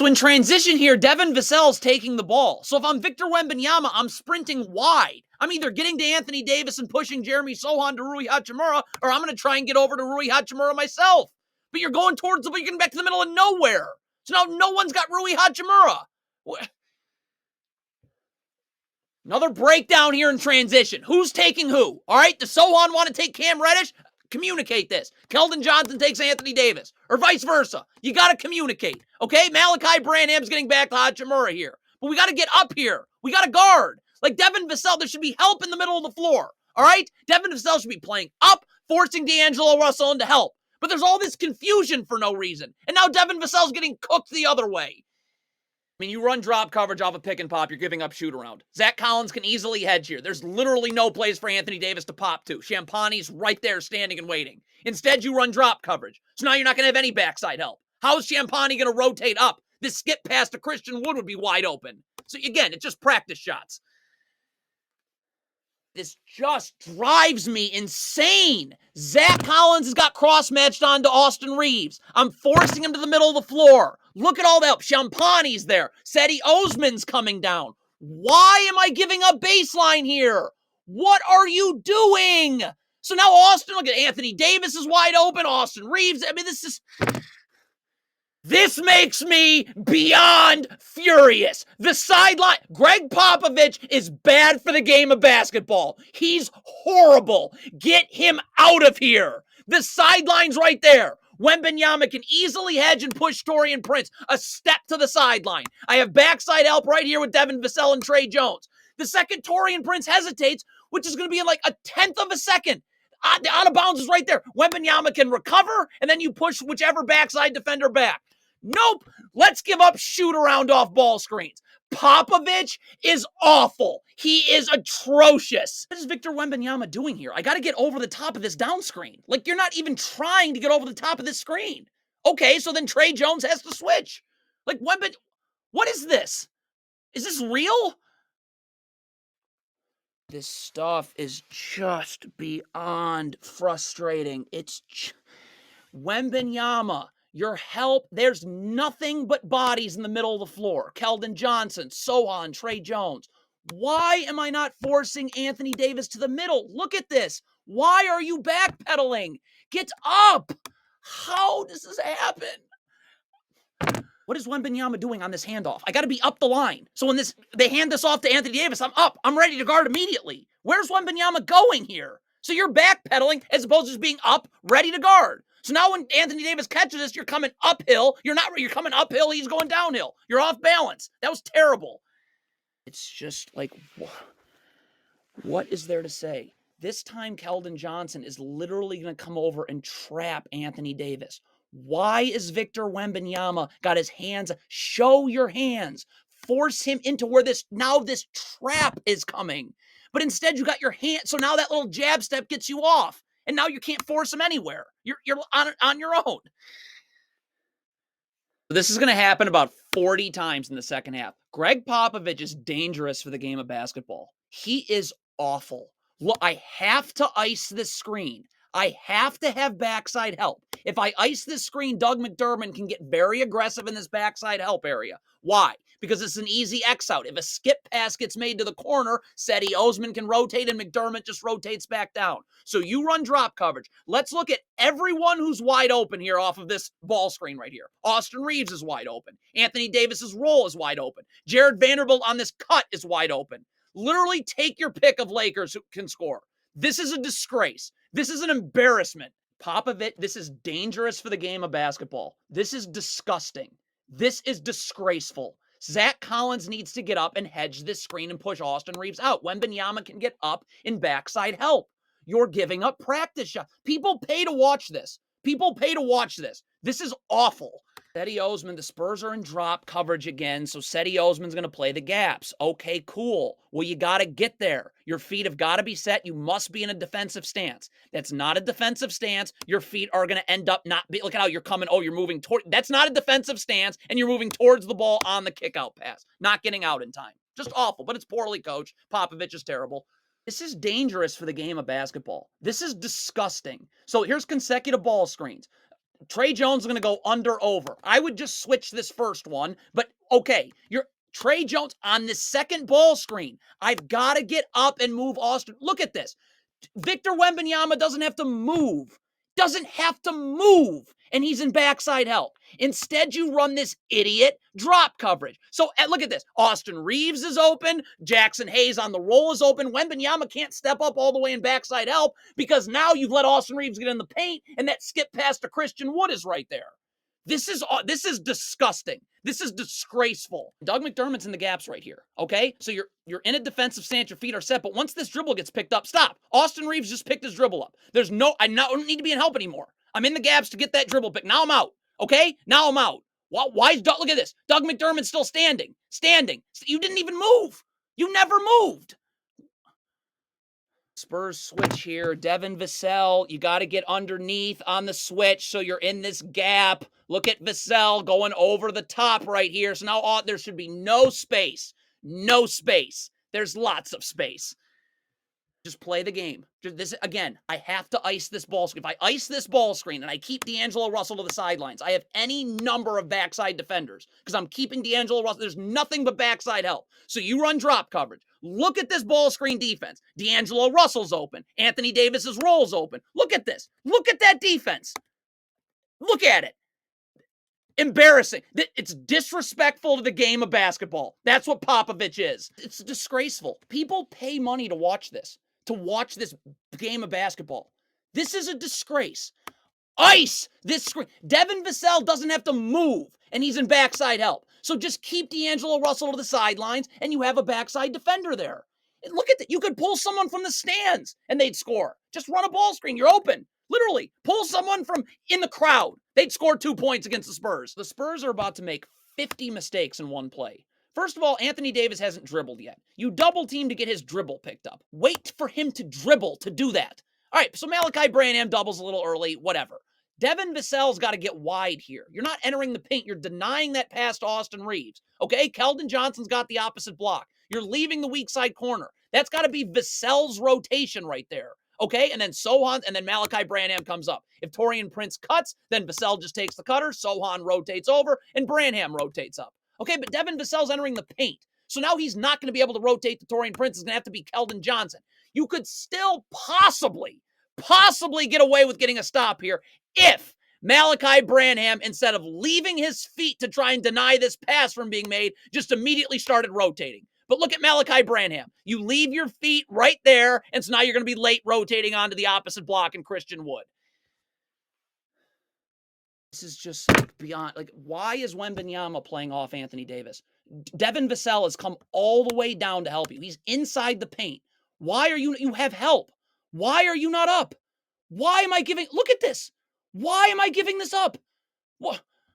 So in transition here, Devin Vassell's taking the ball. So if I'm Victor Wembanyama, I'm sprinting wide. I'm either getting to Anthony Davis and pushing Jeremy Sohan to Rui Hachimura, or I'm going to try and get over to Rui Hachimura myself. But you're going towards the, but you're getting back to the middle of nowhere. So now no one's got Rui Hachimura. Another breakdown here in transition. Who's taking who? All right, does Sohan want to take Cam Reddish? Communicate this. Keldon Johnson takes Anthony Davis, or vice versa. You got to communicate, okay? Malachi Branham's getting back to Hachimura here. But we got to get up here. We got to guard. Like Devin Vassell, there should be help in the middle of the floor, all right? Devin Vassell should be playing up, forcing D'Angelo Russell into help. But there's all this confusion for no reason. And now Devin Vassell's getting cooked the other way. I mean, you run drop coverage off a pick and pop, you're giving up shoot around. Zach Collins can easily hedge here. There's literally no place for Anthony Davis to pop to. Champagne's right there standing and waiting. Instead, you run drop coverage. So now you're not going to have any backside help. How's Champagne going to rotate up? This skip pass to Christian Wood would be wide open. So again, it's just practice shots. This just drives me insane. Zach Collins has got cross-matched onto Austin Reeves. I'm forcing him to the middle of the floor. Look at all that help. Champagne's there. Seti Osman's coming down. Why am I giving up baseline here? What are you doing? So now Austin, look at Anthony Davis is wide open. Austin Reeves. I mean, this makes me beyond furious. The sideline, Greg Popovich is bad for the game of basketball. He's horrible. Get him out of here. The sideline's right there. Wembanyama can easily hedge and push Taurean Prince a step to the sideline. I have backside help right here with Devin Vassell and Trey Jones. The second Taurean Prince hesitates, which is going to be in like a tenth of a second, the out of bounds is right there. Wembanyama can recover, and then you push whichever backside defender back. Nope. Let's give up shoot around off ball screens. Popovich is awful. He is atrocious. What is Victor Wembanyama doing here? I got to get over the top of this down screen. Like, you're not even trying to get over the top of this screen. Okay, so then Trey Jones has to switch. Like, what is this? Is this real? This stuff is just beyond frustrating. It's Wembanyama. Your help, there's nothing but bodies in the middle of the floor. Keldon Johnson, Sohan, Trey Jones. Why am I not forcing Anthony Davis to the middle? Look at this. Why are you backpedaling? Get up. How does this happen? What is Wembanyama doing on this handoff? I got to be up the line. So when they hand this off to Anthony Davis, I'm up. I'm ready to guard immediately. Where's Wembanyama going here? So you're backpedaling as opposed to just being up, ready to guard. So now when Anthony Davis catches this, you're coming uphill. You're coming uphill. He's going downhill. You're off balance. That was terrible. It's just like, what is there to say? This time, Keldon Johnson is literally going to come over and trap Anthony Davis. Why is Victor Wembanyama got his hands? Show your hands. Force him into where this trap is coming. But instead, you got your hand. So now that little jab step gets you off. And now you can't force him anywhere. You're on your own. This is going to happen about 40 times in the second half. Greg Popovich is dangerous for the game of basketball. He is awful. Look, I have to ice this screen. I have to have backside help. If I ice this screen, Doug McDermott can get very aggressive in this backside help area. Why? Because it's an easy X out. If a skip pass gets made to the corner, Seti Osman can rotate and McDermott just rotates back down. So you run drop coverage. Let's look at everyone who's wide open here off of this ball screen right here. Austin Reeves is wide open. Anthony Davis's roll is wide open. Jared Vanderbilt on this cut is wide open. Literally take your pick of Lakers who can score. This is a disgrace. This is an embarrassment. Popovich, this is dangerous for the game of basketball. This is disgusting. This is disgraceful. Zach Collins needs to get up and hedge this screen and push Austin Reeves out. Wembanyama can get up in backside help. You're giving up practice shots. People pay to watch this. People pay to watch this. This is awful. Seti Osman, the Spurs are in drop coverage again, so Seti Osman's going to play the gaps. Okay, cool. Well, you got to get there. Your feet have got to be set. You must be in a defensive stance. That's not a defensive stance. Your feet are going to end up not be, look at how you're coming. Oh, you're moving toward, that's not a defensive stance, and you're moving towards the ball on the kickout pass. Not getting out in time. Just awful, but it's poorly coached. Popovich is terrible. This is dangerous for the game of basketball. This is disgusting. So here's consecutive ball screens. Trey Jones is going to go under over. I would just switch this first one, but okay, you're Trey Jones on the second ball screen. I've got to get up and move Austin. Look at this. Victor Wembanyama doesn't have to move. Doesn't have to move. And he's in backside help. Instead, you run this idiot drop coverage. So look at this. Austin Reeves is open. Jackson Hayes on the roll is open. Wembanyama can't step up all the way in backside help because now you've let Austin Reeves get in the paint and that skip pass to Christian Wood is right there. This is disgusting. This is disgraceful. Doug McDermott's in the gaps right here, okay? So you're in a defensive stance, your feet are set, but once this dribble gets picked up, stop. Austin Reeves just picked his dribble up. I don't need to be in help anymore. I'm in the gaps to get that dribble pick. Now I'm out, okay? Now I'm out. Why is Doug, look at this. Doug McDermott's still standing. You didn't even move. You never moved. Spurs switch here. Devin Vassell, you got to get underneath on the switch so you're in this gap. Look at Vassell going over the top right here. So now there should be no space. No space. There's lots of space. Just play the game. This again, I have to ice this ball screen. If I ice this ball screen and I keep D'Angelo Russell to the sidelines, I have any number of backside defenders because I'm keeping D'Angelo Russell. There's nothing but backside help. So you run drop coverage. Look at this ball screen defense. D'Angelo Russell's open. Anthony Davis's roll's open. Look at this. Look at that defense. Look at it. Embarrassing. It's disrespectful to the game of basketball. That's what Popovich is. It's disgraceful. People pay money to watch this game of basketball. This is a disgrace. Ice this screen. Devin Vassell doesn't have to move, and he's in backside help. So just keep D'Angelo Russell to the sidelines, and you have a backside defender there. And look at that. You could pull someone from the stands, and they'd score. Just run a ball screen. You're open. Literally, pull someone from in the crowd. They'd score 2 points against the Spurs. The Spurs are about to make 50 mistakes in one play. First of all, Anthony Davis hasn't dribbled yet. You double team to get his dribble picked up. Wait for him to dribble to do that. All right, so Malachi Branham doubles a little early, whatever. Devin Vassell's got to get wide here. You're not entering the paint. You're denying that pass to Austin Reeves. Okay, Keldon Johnson's got the opposite block. You're leaving the weak side corner. That's got to be Vassell's rotation right there. Okay, and then Sohan, and then Malachi Branham comes up. If Taurean Prince cuts, then Vassell just takes the cutter, Sohan rotates over, and Branham rotates up. Okay, but Devin Vassell's entering the paint. So now he's not going to be able to rotate to Taurean Prince. It's going to have to be Keldon Johnson. You could still possibly get away with getting a stop here if Malachi Branham, instead of leaving his feet to try and deny this pass from being made, just immediately started rotating. But look at Malachi Branham. You leave your feet right there, and so now you're going to be late rotating onto the opposite block in Christian Wood. This is just like beyond, like, why is Wembanyama playing off Anthony Davis? Devin Vassell has come all the way down to help you. He's inside the paint. Why are you have help? Why are you not up? Why am I giving, look at this. Why am I giving this up? What?